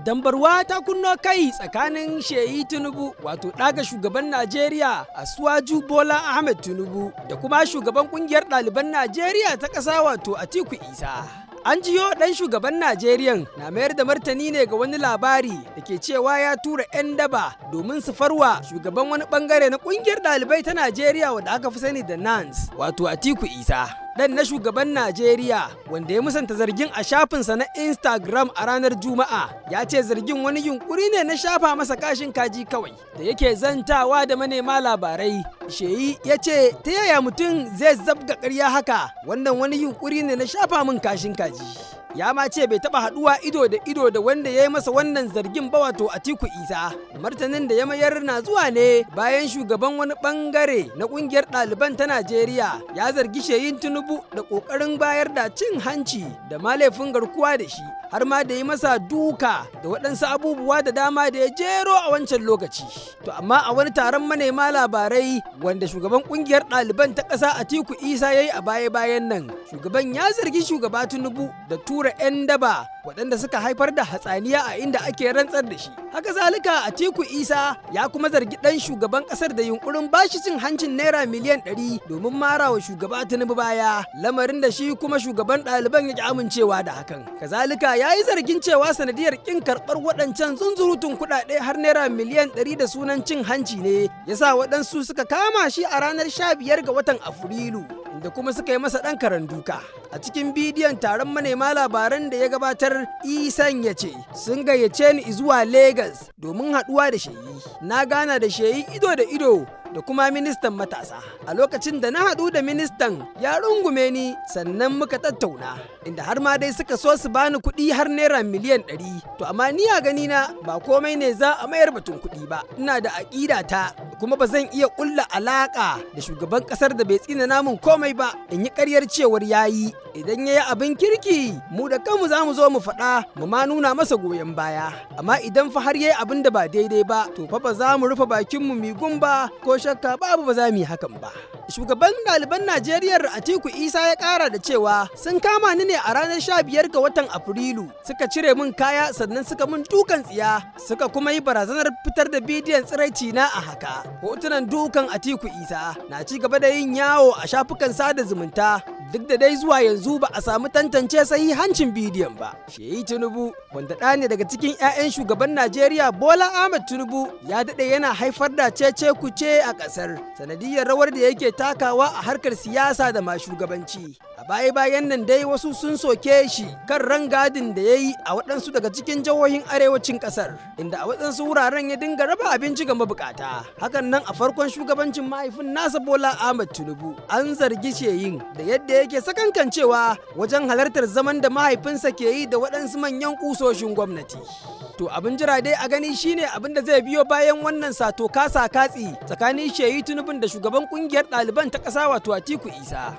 Dambarwa ta kunno kai tsakanin Sheyi Tinubu wato ɗaga shugaban Najeriya Asuwaju Bola Ahmed Tinubu da kuma shugaban ƙungiyar ɗaliban Najeriya ta ƙasa wato Atiku Isa. An jiyo ɗan shugaban Najeriya na mayar da martani ne ga wani labari da ke cewa ya tura 'yan daba domin su farwa shugaban wani ɓangare na ƙungiyar ɗalibai ta Najeriya wanda aka fi sani da NANS wato Atiku Isa. Dan na shugaban Najeriya wanda ya musanta zargin a shafinsa na Instagram a ranar Juma'a ya ce zargin wani yunkuri ne na shafa masa kashin kaji kawai da yake zantawa da manema labarai. Sheyi ya ce ta yaya mutum zai zabga ƙarya haka, wannan wani yunkuri ne na shafa min kashin kaji. Ya ma ce bai taba haduwa ido da ido da wanda ya yi masa wannan zargin ba wato Atiku Isa. Martanin da ya mayar na zuwa ne bayan shugaban wani bangare na kungiyar ɗaliban ta Najeriya ya zargi Sheyi Tinubu da kokarin bayar da cin hanci da ma laifin garkuwa da shi, har ma da yi masa duka da waɗansu abubuwa da dama da ya jero a wancan lokaci. To amma a wani taron manema labarai wanda shugaban kungiyar ɗaliban ta ƙasa Atiku Isa ya yi a baya-bayan nan, shugaban ya zargi shugaba Tinubu da tura 'yan daba waɗanda suka haifar da hatsaniya a inda ake rantsar da shi. Haka zalika Atiku Isa ya kuma zargi ɗan shugaban ƙasar da yunkurin bashi cin hancin naira miliyan 100 domin marawa shugaba Tinubu baya, lamarin da shi kuma shugaban ɗaliban ya ki amincewa da hakan. Kazalika ya yi zargin cewa sanadiyar ƙin karɓar waɗancan zunzurutun kuɗaɗe har naira miliyan 100 da sunan cin hanci ne yasa waɗansu suka kama shi a ranar 15 ga watan Afrilu, inda kuma suka yi masa ɗan karan duka. A cikin bidiyon taron manema labaran da ya gabatar, Isan ya ce sun gayyace ni zuwa Legas domin haɗuwa da Sheyi. Na gana da Sheyi ido da ido da kuma ministan matasa. A lokacin da na haɗu da ministan ya rungume ni sannan muka tattauna, inda har ma dai suka so su bani kuɗi har naira miliyan 100. To amma ni a gani na ba komai ne za a mayar batun kuɗi ba. Ina da aƙida ta kuma ba zan iya ƙulla alaƙa da shugaban ƙasar da bai tsina namun komai ba in yi ƙaryar cewar yayi. Idan ya yi abin kirki mu da kanmu za mu zo mu faɗa mu ma nuna masa goyon baya, amma idan fa har ya yi abin da ba daidai ba to fa ba za mu rufe bakinmu migun ba, ko shakka babu ba za mu yi hakan ba. Shugaban ɗaliban Najeriya Atiku Isa ya ƙara da cewa sun kama ni ne a ranar 15 ga watan Afrilu, suka cire min kaya sannan suka min dukan tsiya, suka kuma yi barazanar fitar da bidiyon tsiraici na a haka. Hotunan dukan Atiku Isa na ci gaba da yin yawo a shafukan sada zumunta, duk da dai zuwa yanzu ba a samu tantance sahihancin bidiyon ba. Sheyi Tinubu wanda ɗaya ne daga cikin 'ya'yan shugaban Najeriya Bola Ahmed Tinubu ya daɗe yana haifar da cece kuce a ƙasar sanadiyyar rawar da yake takawa a harkar siyasa da ma shugabanci. A baya-bayan nan dai wasu sun soke shi kan rangadin da ya yi a waɗansu daga cikin jihohin arewacin ƙasar, inda a waɗansu wuraren ya dinga raba abinci ga mabukata. Hakan nan a farkon shugabancin mahaifin nasa Bola Ahmed Tinubu an zargi Sheyin da yadda yake sakankancewa wajen halartar zaman da mahaifinsa ke yi da waɗansu manyan kusoshin gwamnati. To abin jira dai a gani shine abin da zai biyo bayan wannan sato kasa katsi tsakanin Sheyi Tinubu da shugaban kungiyar ɗaliban ta ƙasa wato Atiku Isa.